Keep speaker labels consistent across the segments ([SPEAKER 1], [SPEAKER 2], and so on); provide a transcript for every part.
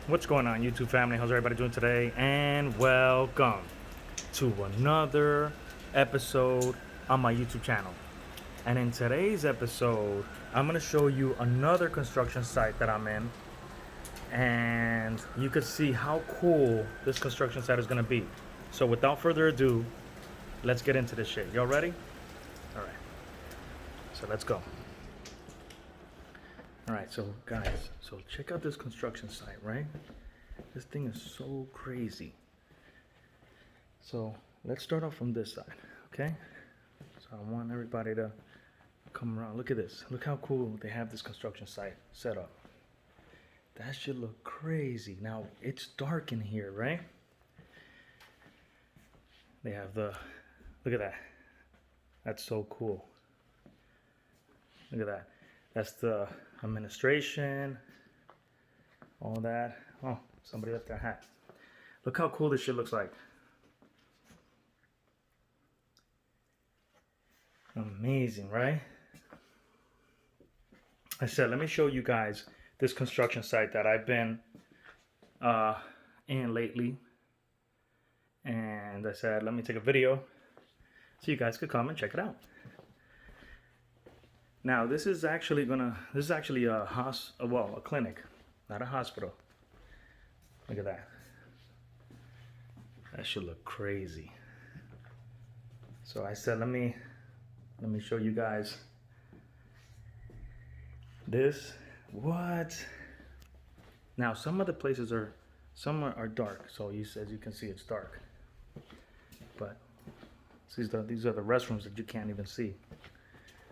[SPEAKER 1] What's going on, YouTube family? How's everybody doing today? And welcome to another episode on my YouTube channel. And in today's episode, I'm going to show you another construction site that I'm in. And you can see how cool this construction site is going to be. So without further ado, let's get into this shit. Y'all ready? All right. So let's go. All right, so guys, so check out this construction site, right? This thing is so crazy. So let's start off from this side, okay? So I want everybody to come around. Look at this. Look how cool they have this construction site set up. That should look crazy. Now, it's dark in here, right? They have look at that. That's so cool. Look at that. That's the administration, all that. Oh, somebody left their hat. Look how cool this shit looks like. Amazing, right? I said, let me show you guys this construction site that I've been in lately. And I said, let me take a video so you guys could come and check it out. Now, this is actually a clinic, not a hospital. Look at that. That should look crazy. So I said, let me show you guys this. What? Now, some of the places are dark. So as you can see, it's dark. But these are the restrooms that you can't even see.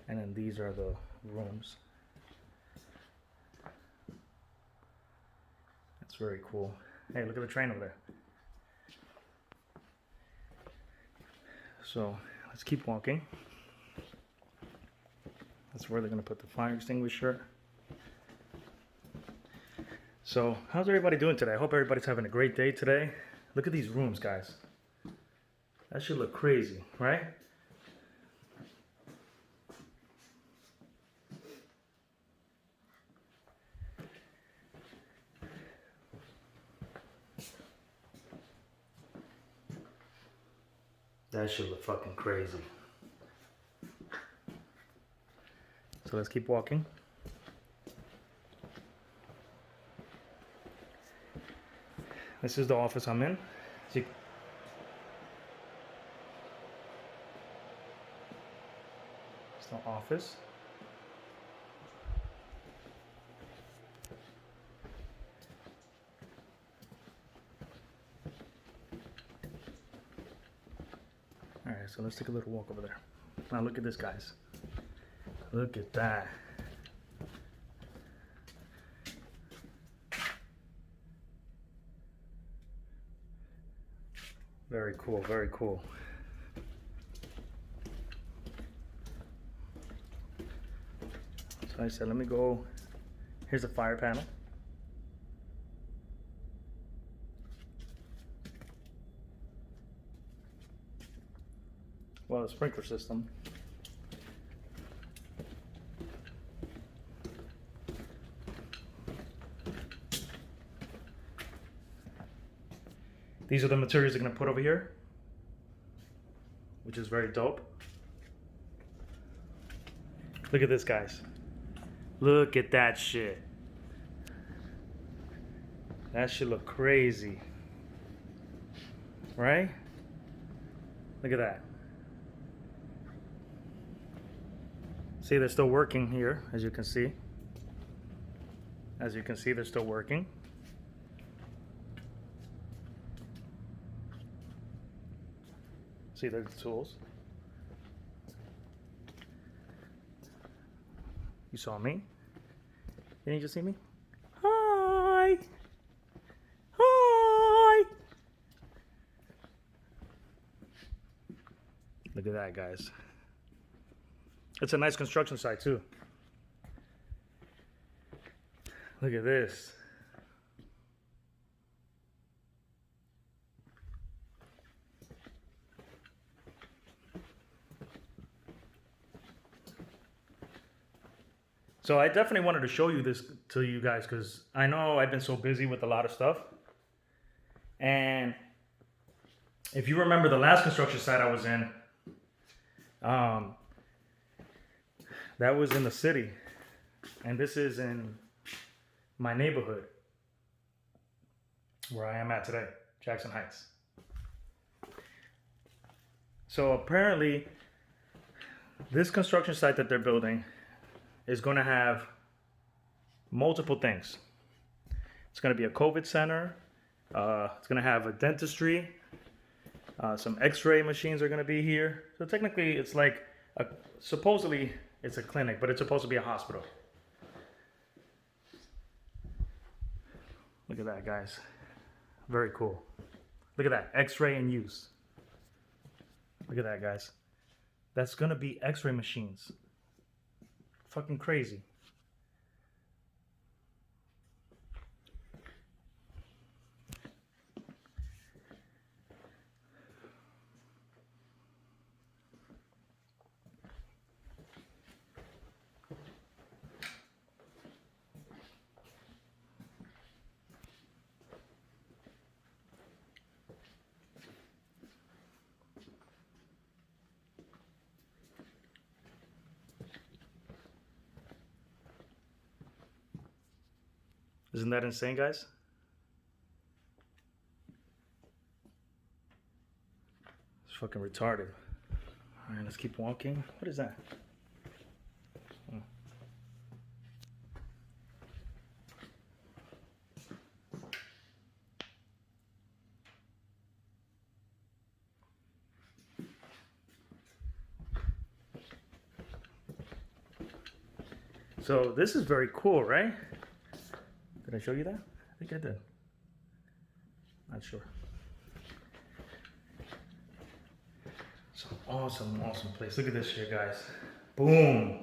[SPEAKER 1] And then these are the rooms. That's very cool. Hey, look at the train over there. So let's keep walking. That's where they're gonna put the fire extinguisher. So how's everybody doing today? I hope everybody's having a great day today. Look at these rooms, guys. That should look crazy, right? That should look fucking crazy. So let's keep walking. This is the office I'm in. See, it's the office. All right, so let's take a little walk over there. Now look at this, guys. Look at that. Very cool, very cool. So I said, let me go. Here's a fire panel. Well, the sprinkler system. These are the materials they're gonna put over here, which is very dope. Look at this, guys. Look at that shit. That should look crazy, right? Look at that. See, they're still working here, as you can see. As you can see, they're still working. See, there's the tools. You saw me? Didn't you just see me? Hi! Hi! Look at that, guys. It's a nice construction site, too. Look at this. So I definitely wanted to show you this to you guys because I know I've been so busy with a lot of stuff. And if you remember the last construction site I was in, um, that was in the city. And this is in my neighborhood where I am at today, Jackson Heights. So apparently, this construction site that they're building is going to have multiple things. It's going to be a COVID center. It's going to have a dentistry. Some X-ray machines are going to be here. So technically, it's like supposedly it's a clinic, but it's supposed to be a hospital. Look at that, guys. Very cool. Look at that, X-ray in use. Look at that, guys. That's going to be X-ray machines. Fucking crazy. Isn't that insane, guys? It's fucking retarded. All right, let's keep walking. What is that? Oh. So this is very cool, right? Did I show you that? I think I did. Not sure. It's an awesome, awesome place. Look at this shit, guys. Boom.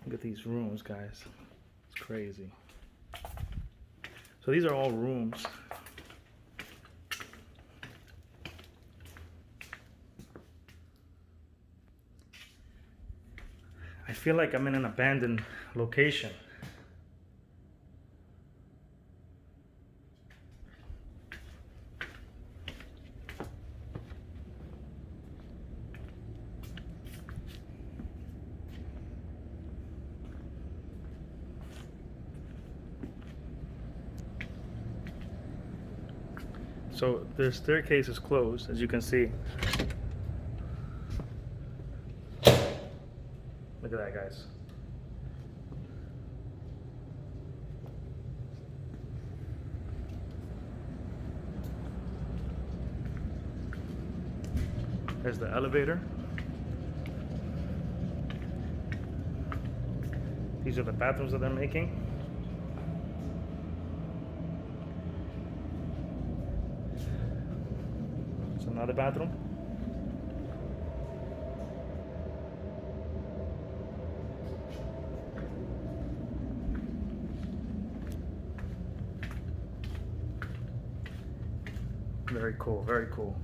[SPEAKER 1] Look at these rooms, guys. It's crazy. So these are all rooms. I feel like I'm in an abandoned location. So the staircase is closed, as you can see. Look at that, guys. There's the elevator. These are the bathrooms that they're making. It's another bathroom. Very cool, very cool.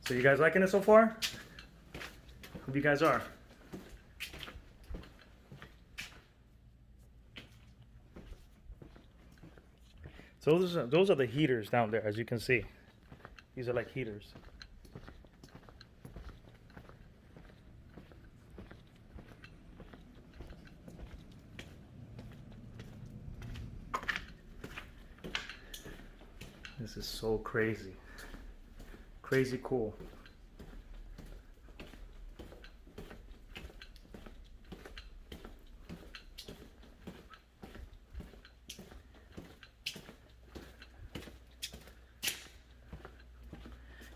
[SPEAKER 1] So you guys liking it so far? Hope you guys are. So those are the heaters down there, as you can see. These are like heaters. This is so crazy. Crazy cool.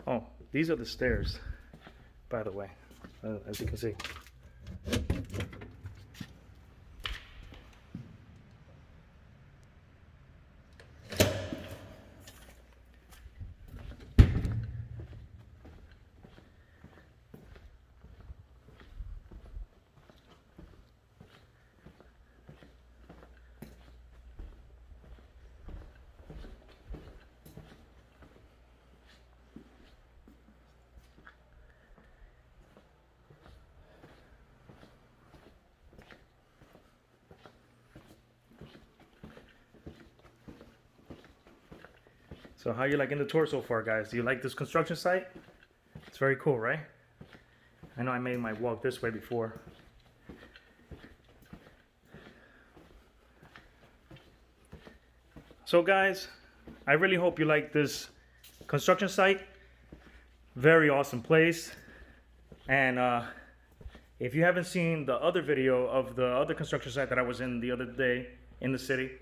[SPEAKER 1] Oh, these are the stairs, by the way. as you can see. So how you liking the tour so far, guys? Do you like this construction site? It's very cool, right? I know I made my walk this way before. So guys, I really hope you like this construction site. Very awesome place. And if you haven't seen the other video of the other construction site that I was in the other day in the city,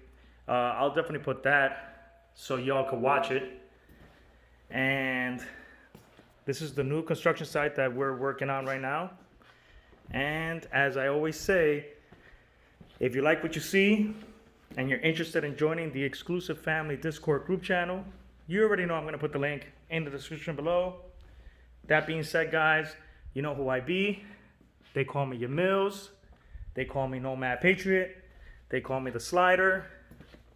[SPEAKER 1] I'll definitely put that so y'all can watch it. And this is the new construction site that we're working on right now. And as I always say, if you like what you see and you're interested in joining the exclusive family Discord group channel, you already know I'm going to put the link in the description below. That being said, guys, you know who I be. They call me your Mills. They call me Nomad Patriot. They call me the Slider.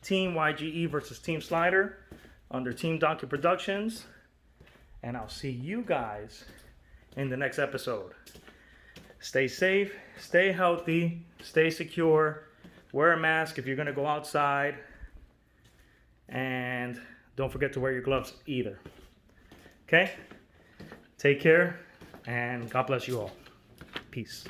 [SPEAKER 1] Team YGE versus Team Slider under Team Donkey Productions. And I'll see you guys in the next episode. Stay safe, stay healthy, stay secure. Wear a mask if you're going to go outside. And don't forget to wear your gloves either. Okay? Take care, and God bless you all. Peace.